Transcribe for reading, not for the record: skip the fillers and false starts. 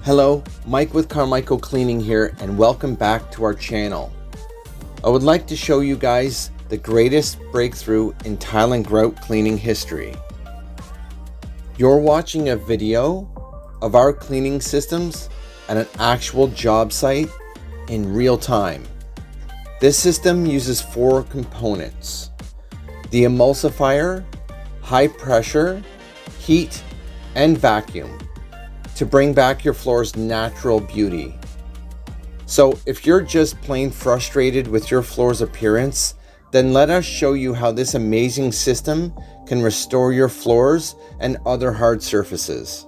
Hello, Mike with Carmichael Cleaning here, and welcome back to our channel. I would like to show you guys the greatest breakthrough in tile and grout cleaning history. You're watching a video of our cleaning systems at an actual job site in real time. This system uses 4 components: the emulsifier, high pressure, heat, and vacuum, to bring back your floor's natural beauty. So if you're just plain frustrated with your floor's appearance, then let us show you how this amazing system can restore your floors and other hard surfaces.